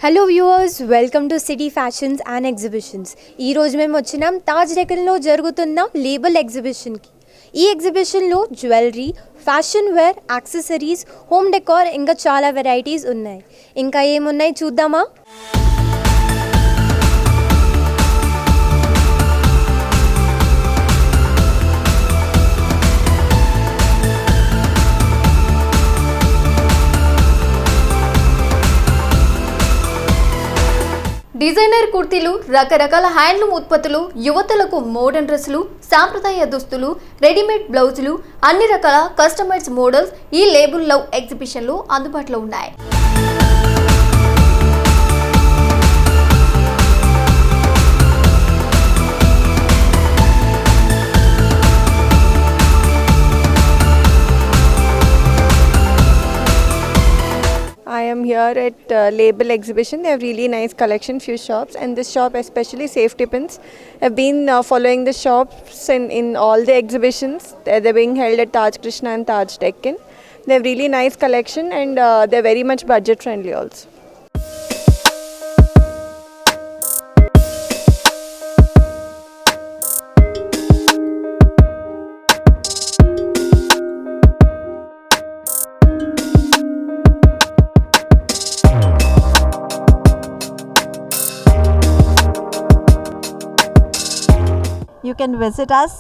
Hello viewers, welcome to city fashions and exhibitions. ఈరోజు మేము వచ్చినాం తాజ్ డెక్కన్లో జరుగుతున్న లేబుల్ ఎగ్జిబిషన్కి. ఈ ఎగ్జిబిషన్లో jewellery, fashion wear, accessories, home decor ఇంకా చాలా వెరైటీస్ ఉన్నాయి. ఇంకా ఏమున్నాయి చూద్దామా? డిజైనర్ కుర్తీలు, రకరకాల హ్యాండ్లూమ్ ఉత్పత్తులు, యువతులకు మోడర్న్ డ్రెస్సులు, సాంప్రదాయ దుస్తులు, రెడీమేడ్ బ్లౌజులు, అన్ని రకాల కస్టమైజ్డ్ మోడల్స్ ఈ లేబుల్ లవ్ ఎగ్జిబిషన్లో అందుబాటులో ఉన్నాయి. I am here at Label Exhibition. They have really nice collection, few shops, and this shop especially Safety Pins. I've been following the shops in all the exhibitions. They're being held at Taj Krishna and Taj Deccan. They have really nice collection and they're very much budget friendly also. You can visit us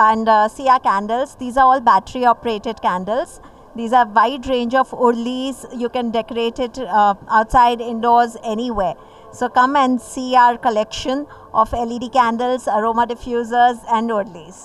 and see our candles. These are all battery operated candles. These are wide range of urlis. You can decorate it outside, indoors, anywhere. So come and see our collection of LED candles, aroma diffusers and urlis.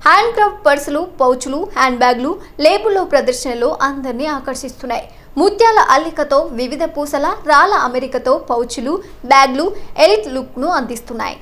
Hand craft పర్సులు, పౌచులు, hand బ్యాగ్లు లేబుల్లో ప్రదర్శనలో అందరినీ ఆకర్షిస్తున్నాయి. ముత్యాల అల్లికతో, వివిధ పూసల రాళ్ళ అమెరికతో పౌచులు, బ్యాగ్లు elite లుక్ను అందిస్తున్నాయి.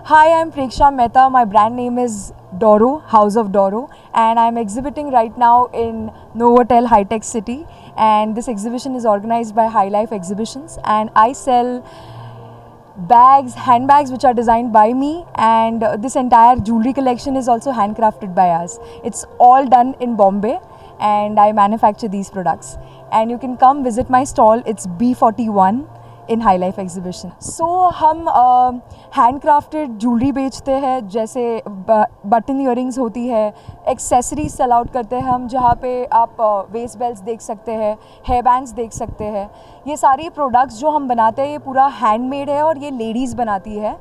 Hi, I'm Preksha Mehta. My brand name is Doro, House of Doro, and I'm exhibiting right now in Novotel High Tech City, and this exhibition is organized by High Life Exhibitions, and I sell bags, handbags which are designed by me, and this entire jewelry collection is also handcrafted by us. It's all done in Bombay, and I manufacture these products, and you can come visit my stall. It's B41 in High Life exhibition. So हम handcrafted jewellery बेचते हैं, जैसे button earrings होती है, accessories sell out करते हैं हम, जहाँ पे आप वेस्ट बेल्ट्स देख सकते हैं, हेयर बैंड्स देख सकते हैं. ये सारी प्रोडक्ट्स जो हम बनाते हैं ये पूरा हैंडमेड है और ये लेडीज़ बनाती है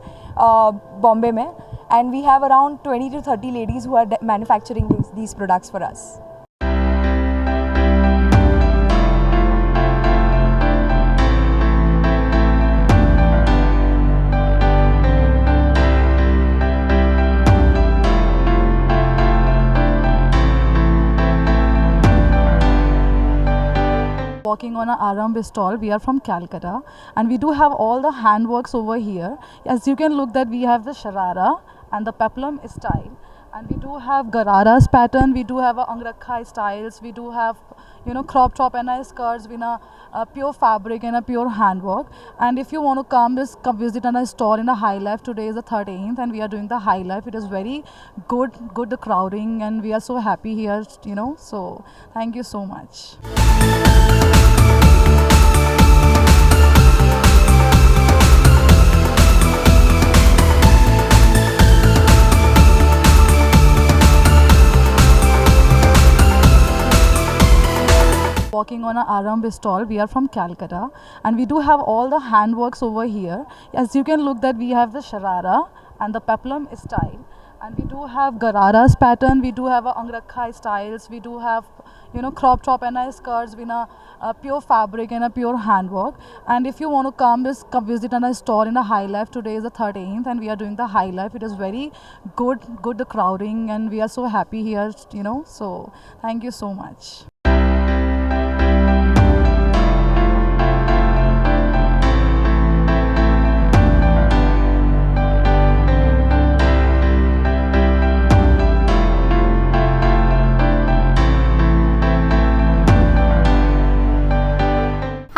बॉम्बे में, and we have around 20 to 30 ladies who are manufacturing these products for us. Walking on our Aramb stall. We are from Calcutta and we do have all the handworks over here. As you can look that we have the sharara and the peplum style, and we do have gararas pattern, we do have a angrakha styles, we do have crop top and skirts with a pure fabric and a pure handwork. And if you want to come, just come visit on our store in a High Life. Today is the 13th and we are doing the High Life. It is very good the crowding, and we are so happy here, so thank you so much. Walking on our Aramb stall. We are from Calcutta and we do have all the handworks over here. As you can look that we have the sharara and the peplum style, And we do have Gararas pattern, we do have a Angrakhai styles, we do have crop top and skirts with a pure fabric and a pure handwork. And if you want to come, just come visit on a store in a High Life. Today is the 13th and we are doing the High Life. It is very good the crowding, and we are so happy here, so thank you so much.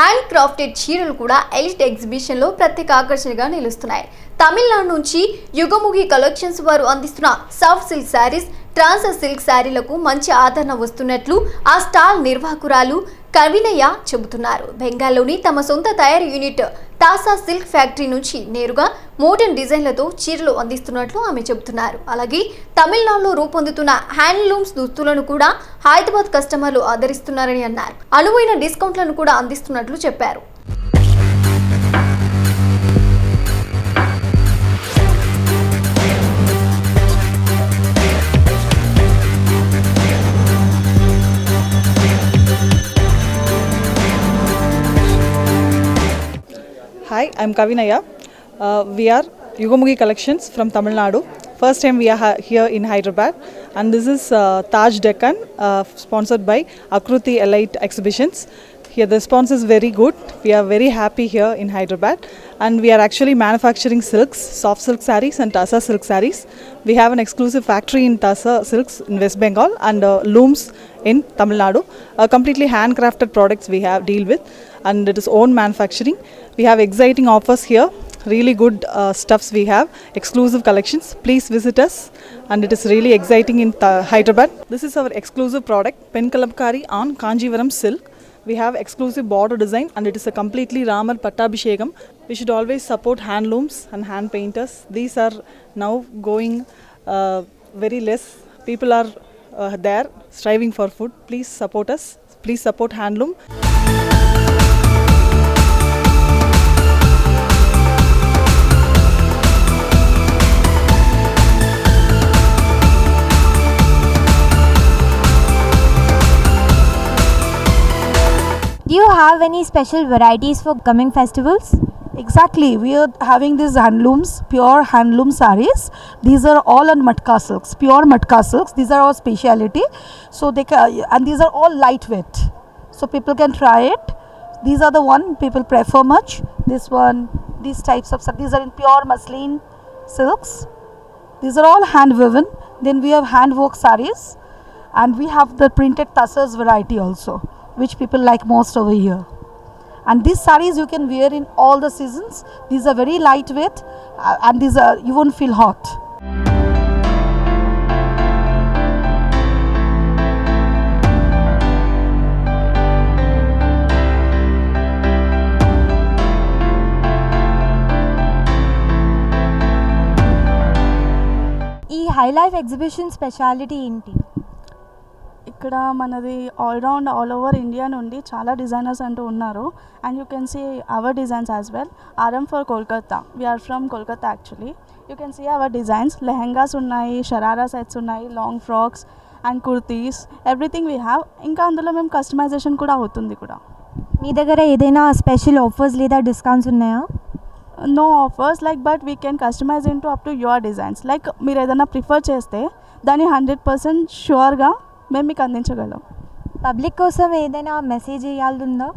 Hand crafted చీరలు కూడా elite ఎగ్జిబిషన్లో ప్రత్యేక ఆకర్షణగా నిలుస్తున్నాయి. తమిళనాడు నుంచి యుగముగి collections వారు అందిస్తున్న soft silk saris, ట్రాన్స్ silk శారీలకు మంచి ఆదరణ వస్తున్నట్లు ఆ స్టాల్ నిర్వాహకురాలు కవినయ్య చెబుతున్నారు. బెంగాల్లోని తమ సొంత తయారీ యూనిట్ తాసా సిల్క్ ఫ్యాక్టరీ నుంచి నేరుగా మోడర్న్ డిజైన్లతో చీరలు అందిస్తున్నట్లు ఆమె చెబుతున్నారు. అలాగే తమిళనాడులో రూపొందుతున్న హ్యాండ్లూమ్స్ దుస్తులను కూడా హైదరాబాద్ కస్టమర్లు ఆదరిస్తున్నారని అన్నారు. అనువైన డిస్కౌంట్లను కూడా అందిస్తున్నట్లు చెప్పారు. Hi, I'm Kavinaya. We are Yugamugi Collections from Tamil Nadu. First time we are here in Hyderabad, and this is Taj Deccan, sponsored by Akruti Elite Exhibitions. Here the response is very good. We are very happy here in Hyderabad, and we are actually manufacturing silks, soft silk sarees and Tasa silk sarees. We have an exclusive factory in Tasa silks in West Bengal and looms in Tamil Nadu. Completely handcrafted products we have deal with, and it is own manufacturing. We have exciting offers here, really good stuffs we have, exclusive collections. Please visit us, and it is really exciting in Hyderabad. This is our exclusive product, Pen Kalamkari on Kanjivaram silk. We have exclusive border design, and it is a completely Ramar Pattabhishekam. We should always support handlooms and hand painters. These are now going very less. People are there striving for food. Please support us. Please support handloom. Do you have any special varieties for coming festivals? Exactly, we are having these handlooms, pure handloom sarees. These are all on matka silks, pure matka silks. These are our speciality. So and these are all lightweight, so people can try it. These are the one people prefer much. This one, these types of these are in pure muslin silks. These are all hand woven. Then we have hand work sarees, and we have the printed tassels variety also, which people like most over here. And these sarees you can wear in all the seasons. These are very lightweight, and these are, you won't feel hot. ఈ high Life exhibition speciality ఏంటి? ఇక్కడ మనది all round all over India నుండి చాలా designers అంటూ ఉన్నారు. And you can see our designs as well. ఆర్ఎం for Kolkata, we are from Kolkata actually. You can see our designs. Lehengas ఉన్నాయి, షరారా సెట్స్ ఉన్నాయి, long frocks and kurtis, everything we have. ఇంకా అందులో మేము కస్టమైజేషన్ కూడా అవుతుంది కూడా. మీ దగ్గర ఏదైనా స్పెషల్ ఆఫర్స్ లేదా డిస్కౌంట్స్ ఉన్నాయా? No offers like, but we can customise in to up to your designs. Like మీరు ఏదైనా ప్రిఫర్ చేస్తే దాన్ని 100% ష్యూర్గా మేము మీకు అందించగలం. పబ్లిక్ కోసం ఏదైనా మెసేజ్ ఇవ్వాలందా?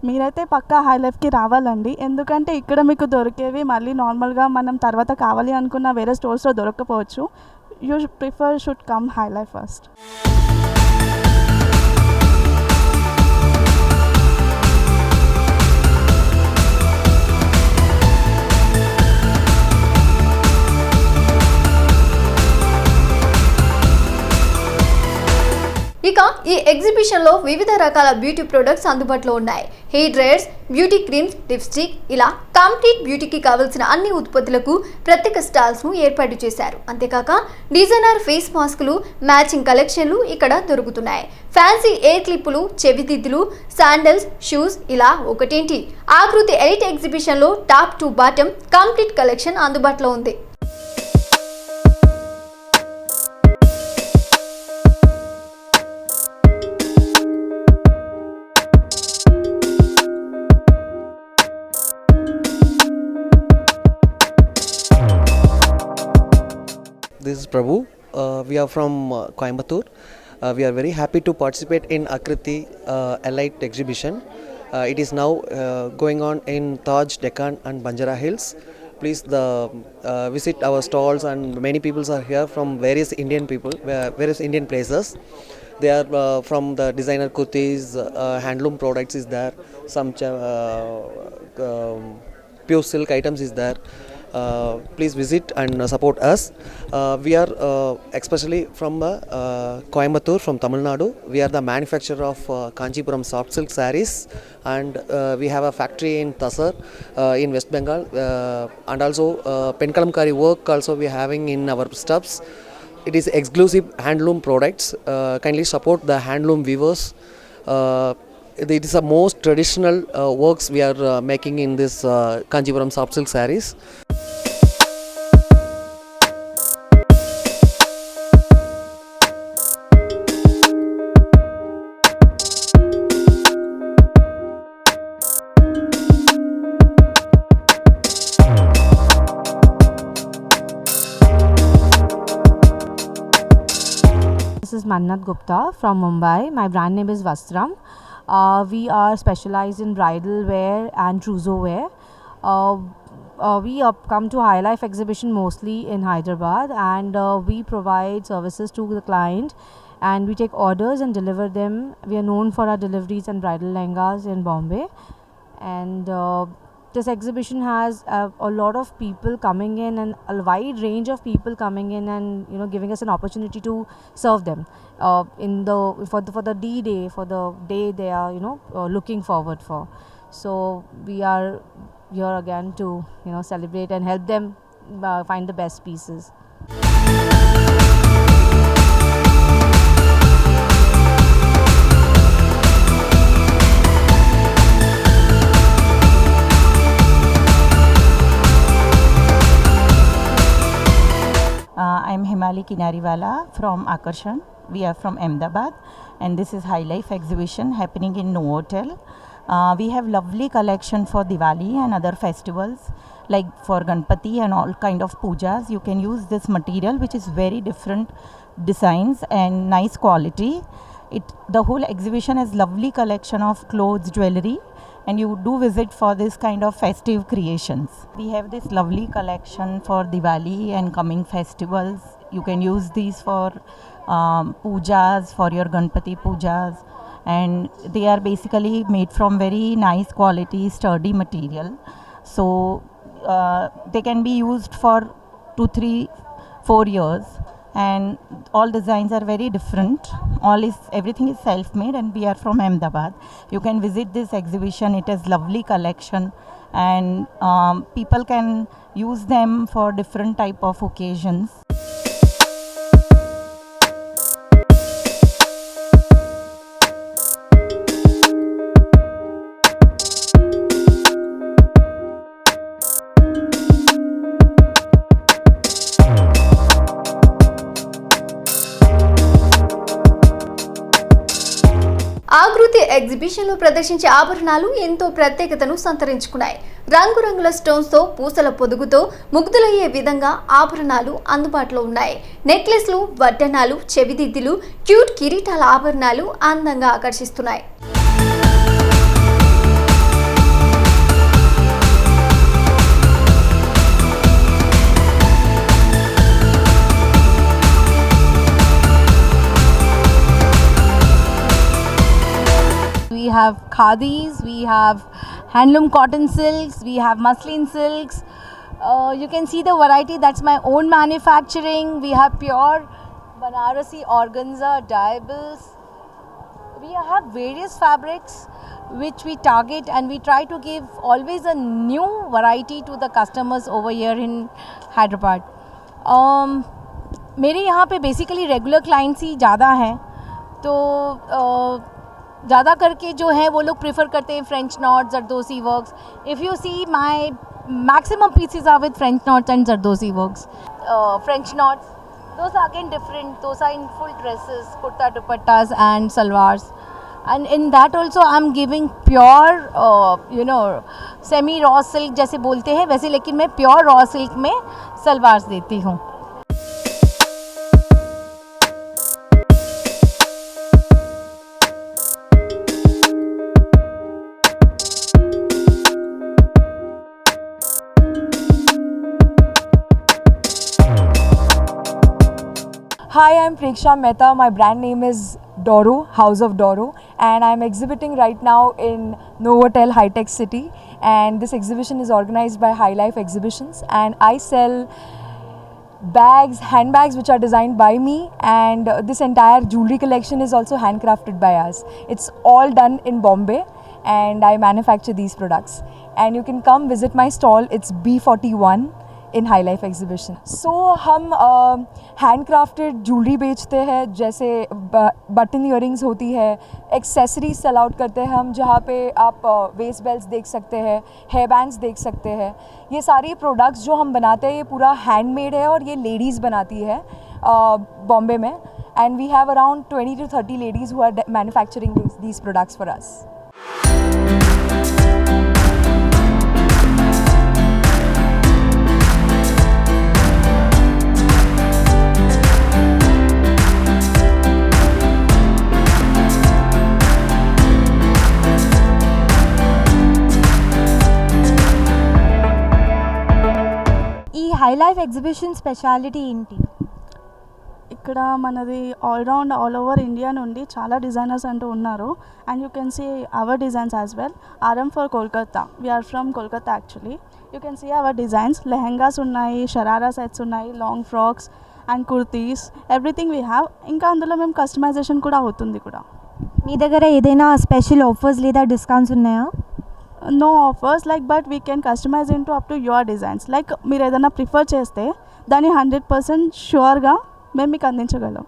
మీరైతే పక్కా హై లైఫ్కి రావాలండి. ఎందుకంటే ఇక్కడ మీకు దొరికేవి మళ్ళీ నార్మల్గా మనం తర్వాత కావాలి అనుకున్న వేరే స్టోర్స్లో దొరకకపోవచ్చు. You should come High Life first. ఇక ఈ ఎగ్జిబిషన్లో వివిధ రకాల బ్యూటీ ప్రొడక్ట్స్ అందుబాటులో ఉన్నాయి. Hair dryers, beauty creams, lipstick, ఇలా కంప్లీట్ బ్యూటీకి కావాల్సిన అన్ని ఉత్పత్తులకు ప్రత్యేక స్టాల్స్ను ఏర్పాటు చేశారు. అంతేకాక డిజైనర్ ఫేస్ మాస్కులు, మ్యాచింగ్ కలెక్షన్లు ఇక్కడ దొరుకుతున్నాయి. ఫ్యాన్సీ ఎయిర్ క్లిప్పులు, చెవిదిద్దులు, శాండల్స్, షూస్, ఇలా ఒకటేంటి ఆకృతి ఎలిట్ ఎగ్జిబిషన్లో top to bottom complete collection అందుబాటులో ఉంది. this is Prabhu. We are from Coimbatore. We are very happy to participate in Akriti Elite exhibition. It is now going on in Taj, Deccan and Banjara Hills. Please visit our stalls, and many people are here from various Indian places. They are from the designer kurtis, handloom products is there, some pure silk items is there. Please visit and support us. We are especially from Coimbatore, from Tamil Nadu. We are the manufacturer of Kanchipuram soft silk sarees, and we have a factory in Tasar in West Bengal, and also Penkalamkari work also we are having in our stuffs. It is exclusive handloom products. Kindly support the handloom weavers. It is the most traditional works we are making in this Kanchipuram soft silk sarees. This is Mannat Gupta from Mumbai. My brand name is Vastram. We are specialized in bridal wear and trousseau wear. We come to High Life exhibition mostly in Hyderabad, and we provide services to the client, and we take orders and deliver them. We are known for our deliveries and bridal lehengas in Bombay, and this exhibition has a lot of people coming in, and a wide range of people coming in, and giving us an opportunity to serve them for the D-Day, for the day they are looking forward for. So we are here again to celebrate and help them find the best pieces. I'm Himali Kinariwala from Akarshan. We are from Ahmedabad, and this is High Life exhibition happening in Novotel. We have lovely collection for Diwali and other festivals, like for Ganpati and all kind of pujas. You can use this material, which is very different designs and nice quality. The whole exhibition has lovely collection of clothes, jewelry, and you do visit for this kind of festive creations. We have this lovely collection for Diwali and coming festivals. You can use these for pujas, for your Ganpati pujas, and they are basically made from very nice quality, sturdy material. So they can be used for 2, 3, 4 years, and all designs are very different. Everything is self-made, and we are from Ahmedabad. You can visit this exhibition. It has lovely collection, and people can use them for different type of occasions. ఆకృతి ఎగ్జిబిషన్లో ప్రదర్శించే ఆభరణాలు ఎంతో ప్రత్యేకతను సంతరించుకున్నాయి. రంగురంగుల స్టోన్స్తో పూసల పొదుగుతో ముగ్ధులయ్యే విధంగా ఆభరణాలు అందుబాటులో ఉన్నాయి. నెక్లెస్లు, వడ్డనాలు, చెవిదిద్దులు, క్యూట్ కిరీటాల ఆభరణాలు అందంగా ఆకర్షిస్తున్నాయి. We have khadis, we have handloom cotton silks, we have muslin silks. You can see the variety. That's my own manufacturing. We have pure Banarasi organza dyeables. We have various fabrics which we target, and we try to give always a new variety to the customers over here in Hyderabad. मेरे यहाँ पे basically regular clients ही ज़्यादा हैं, तो ज़्यादा करके जो है वो लोग प्रेफर करते हैं French knot, zardozi works. If you see my maximum pieces are with French knots and zardozi works. French knots, those are again different. Those are in full dresses, kurta dupattas and salwars. And in that also I'm giving pure semi raw silk जैसे बोलते हैं वैसे, लेकिन मैं pure raw silk में सलवार्स देती हूँ. Hi, I'm Preksha Mehta. My brand name is Doru, House of Doru, and I'm exhibiting right now in Novotel High Tech City. And this exhibition is organized by High Life Exhibitions, and I sell bags, handbags which are designed by me, and this entire jewelry collection is also handcrafted by us. It's all done in Bombay, and I manufacture these products. And you can come visit my stall. It's B41 in High Life exhibition. So हम handcrafted jewellery बेचते हैं, जैसे button earrings होती है, accessories sell out करते हैं हम, जहाँ पे आप वेस्ट बेल्ट्स देख सकते हैं, हेयर बैंड्स देख सकते हैं. ये सारी प्रोडक्ट्स जो हम बनाते हैं ये पूरा हैंडमेड है और ये लेडीज़ बनाती है बॉम्बे में. And we have around 20 to 30 ladies who are manufacturing these products for us. Hi Life exhibition speciality ఏంటి? ఇక్కడ మనది ఆల్రౌండ్ ఆల్ ఓవర్ ఇండియా నుండి చాలా డిజైనర్స్ అంటూ ఉన్నారు. And you can see our designs as well. ఆర్ఎం for Kolkata, we are from Kolkata actually. You can see our designs. Lehengas ఉన్నాయి, sharara sets ఉన్నాయి, long frocks and kurtis, everything we have. ఇంకా అందులో మేము కస్టమైజేషన్ కూడా అవుతుంది కూడా. మీ దగ్గర ఏదైనా స్పెషల్ ఆఫర్స్ లేదా డిస్కౌంట్స్ ఉన్నాయా? No offers like, but we can customise in to up to your designs. Like మీరు ఏదైనా ప్రిఫర్ చేస్తే దాన్ని 100% ష్యూర్గా మేము మీకు అందించగలం.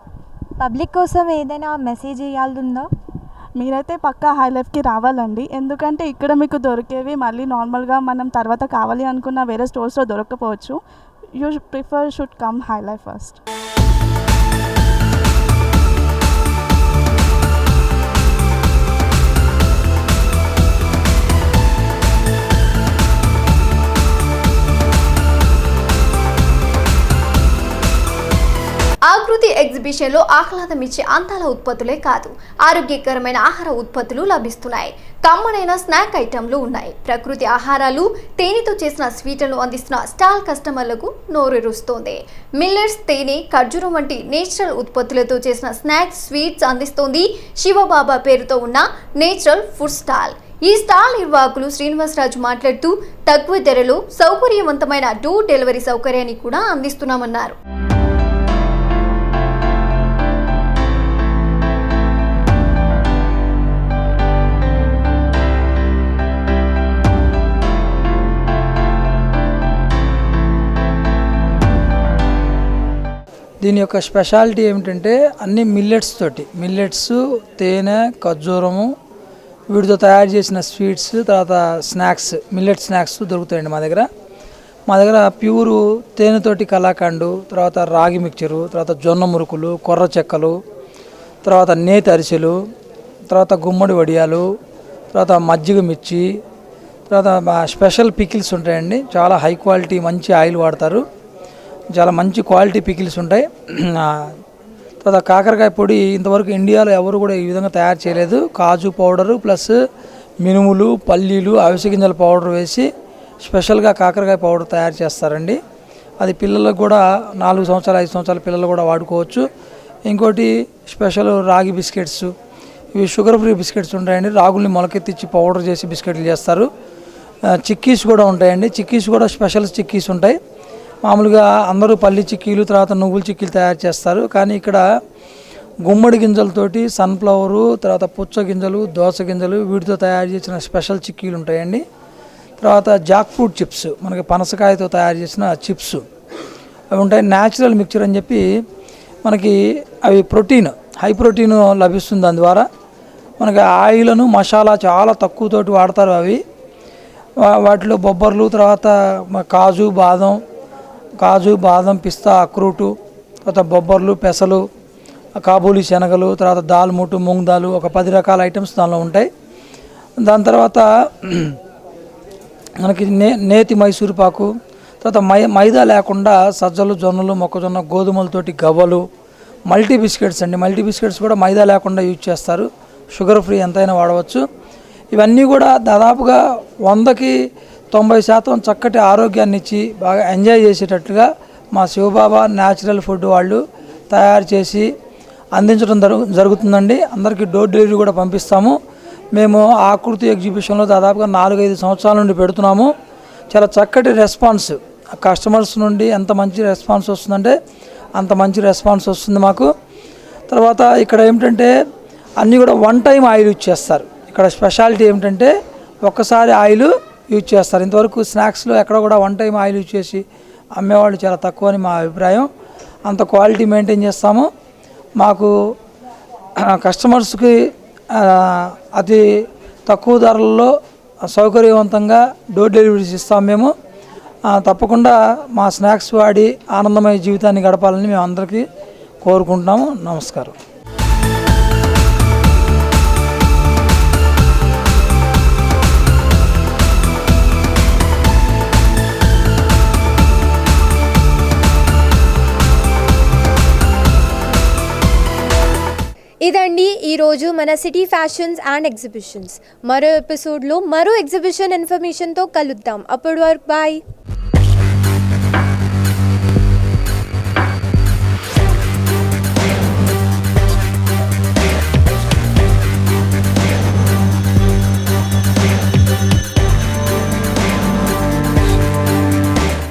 పబ్లిక్ కోసం ఏదైనా మెసేజ్ ఇవ్వాలందా? మీరైతే పక్కా హై లైఫ్కి రావాలండి. ఎందుకంటే ఇక్కడ మీకు దొరికేవి మళ్ళీ నార్మల్గా మనం తర్వాత కావాలి అనుకున్న వేరే స్టోర్స్లో దొరకకపోవచ్చు. You should come High Life first. Akruti ఎగ్జిబిషన్లో ఆహ్లాదమిచ్చే అందాల ఉత్పత్తులే కాదు, ఆరోగ్యకరమైన ఆహార ఉత్పత్తులు లభిస్తున్నాయి. కమ్మనైన స్నాక్ ఐటెంలు ఉన్నాయి. ప్రకృతి ఆహారాలు, తేనెతో చేసిన స్వీట్లను అందిస్తున్న స్టాల్ కస్టమర్లకు నోరూరుస్తోంది. మిల్లెట్స్, తేనె, ఖర్జూరం వంటి నేచురల్ ఉత్పత్తులతో చేసిన స్నాక్స్, స్వీట్స్ అందిస్తోంది శివబాబా పేరుతో ఉన్న నేచురల్ ఫుడ్ స్టాల్. ఈ స్టాల్ నిర్వాహకులు శ్రీనివాసరాజు మాట్లాడుతూ తక్కువ ధరలో సౌకర్యవంతమైన డోర్ డెలివరీ సౌకర్యాన్ని కూడా అందిస్తున్నామన్నారు. దీని యొక్క స్పెషాలిటీ ఏమిటంటే అన్ని మిల్లెట్స్, తేనె, ఖర్జూరము వీటితో తయారు చేసిన స్వీట్స్, తర్వాత స్నాక్స్, మిల్లెట్ స్నాక్స్ దొరుకుతాయండి మా దగ్గర. ప్యూరు తేనెతోటి కలాకండు, తర్వాత రాగి మిక్చరు, తర్వాత జొన్న మురుకులు, కొర్ర చెక్కలు, తర్వాత నేతి అరిసెలు, తర్వాత గుమ్మడి వడియాలు, తర్వాత మజ్జిగ మిర్చి, తర్వాత స్పెషల్ పికిల్స్ ఉంటాయండి. చాలా హై క్వాలిటీ మంచి ఆయిల్ వాడతారు, చాలా మంచి క్వాలిటీ పికిల్స్ ఉంటాయి. తర్వాత కాకరకాయ పొడి ఇంతవరకు ఇండియాలో ఎవరు కూడా ఈ విధంగా తయారు చేయలేదు. కాజు పౌడరు ప్లస్ మినుములు, పల్లీలు, అవిసె గింజల పౌడర్ వేసి స్పెషల్గా కాకరకాయ పౌడర్ తయారు చేస్తారండి. అది పిల్లలకు కూడా 4 సంవత్సరాలు 5 సంవత్సరాల పిల్లలు కూడా వాడుకోవచ్చు. ఇంకోటి స్పెషల్ రాగి బిస్కెట్స్, ఇవి షుగర్ ఫ్రీ బిస్కెట్స్ ఉంటాయండి. రాగుల్ని మొలకెత్తిచ్చి పౌడర్ చేసి బిస్కెట్లు చేస్తారు. చిక్కీస్ కూడా ఉంటాయండి. చిక్కీస్ కూడా స్పెషల్ చిక్కీస్ ఉంటాయి. మామూలుగా అందరూ పల్లి చిక్కీలు, తర్వాత నువ్వుల చిక్కీలు తయారు చేస్తారు. కానీ ఇక్కడ గుమ్మడి గింజలతోటి సన్ఫ్లవరు, తర్వాత పుచ్చ గింజలు, దోస గింజలు వీటితో తయారు చేసిన స్పెషల్ చిక్కీలు ఉంటాయండి. తర్వాత జాక్ ఫ్రూట్ చిప్స్, మనకి పనసకాయతో తయారు చేసిన చిప్స్ అవి ఉంటాయి. న్యాచురల్ మిక్చర్ అని చెప్పి మనకి అవి హై ప్రోటీన్ లభిస్తుంది. దాని ద్వారా మనకి ఆయిల్ను, మసాలా చాలా తక్కువతోటి వాడతారు. అవి వాటిలో బొబ్బర్లు, తర్వాత కాజు, బాదం, పిస్తా, అక్రూటు, తర్వాత బొబ్బర్లు, పెసలు, కాబూలి శనగలు, తర్వాత దాల్ మూటు, మూంగ్ దాలు, ఒక 10 రకాల ఐటమ్స్ దానిలో ఉంటాయి. దాని తర్వాత మనకి నేతి మైసూరు పాకు, తర్వాత మైదా లేకుండా సజ్జలు, జొన్నలు, మొక్కజొన్న, గోధుమలతోటి గవ్వలు, మల్టీ బిస్కెట్స్ అండి. మల్టీ బిస్కెట్స్ కూడా మైదా లేకుండా యూజ్ చేస్తారు. షుగర్ ఫ్రీ ఎంతైనా వాడవచ్చు. ఇవన్నీ కూడా దాదాపుగా 100కి 90% చక్కటి ఆరోగ్యాన్ని ఇచ్చి బాగా ఎంజాయ్ చేసేటట్లుగా మా శివబాబా న్యాచురల్ ఫుడ్ వాళ్ళు తయారు చేసి అందించడం జరుగుతుందండి. అందరికీ డోర్ డెలివరీ కూడా పంపిస్తాము. మేము ఆకృతి ఎగ్జిబిషన్లో దాదాపుగా 4-5 సంవత్సరాల నుండి పెడుతున్నాము. చాలా చక్కటి రెస్పాన్స్ కస్టమర్స్ నుండి ఎంత మంచి రెస్పాన్స్ వస్తుందంటే అంత మంచి రెస్పాన్స్ వస్తుంది మాకు. తర్వాత ఇక్కడ ఏమిటంటే అన్నీ కూడా వన్ టైం ఆయిల్ యూజ్ చేస్తారు. ఇక్కడ స్పెషాలిటీ ఏమిటంటే ఒక్కసారి ఆయిల్ యూజ్ చేస్తారు. ఇంతవరకు స్నాక్స్లో ఎక్కడ కూడా వన్ టైం ఆయిల్ యూజ్ చేసి అమ్మేవాళ్ళు చాలా తక్కువ అని మా అభిప్రాయం. అంత క్వాలిటీ మెయింటైన్ చేస్తాము. మాకు కస్టమర్స్కి అతి తక్కువ ధరల్లో సౌకర్యవంతంగా డోర్ డెలివరీస్ ఇస్తాము మేము. తప్పకుండా మా స్నాక్స్ వాడి ఆనందమయ జీవితాన్ని గడపాలని మేము అందరికీ కోరుకుంటున్నాము. నమస్కారం. ఇదండి ఈరోజు మన సిటీ ఫ్యాషన్స్ అండ్ ఎగ్జిబిషన్స్. మరో ఎపిసోడ్లో మరో ఎగ్జిబిషన్ ఇన్ఫర్మేషన్తో కలుద్దాం. అప్పటి వరకు బాయ్.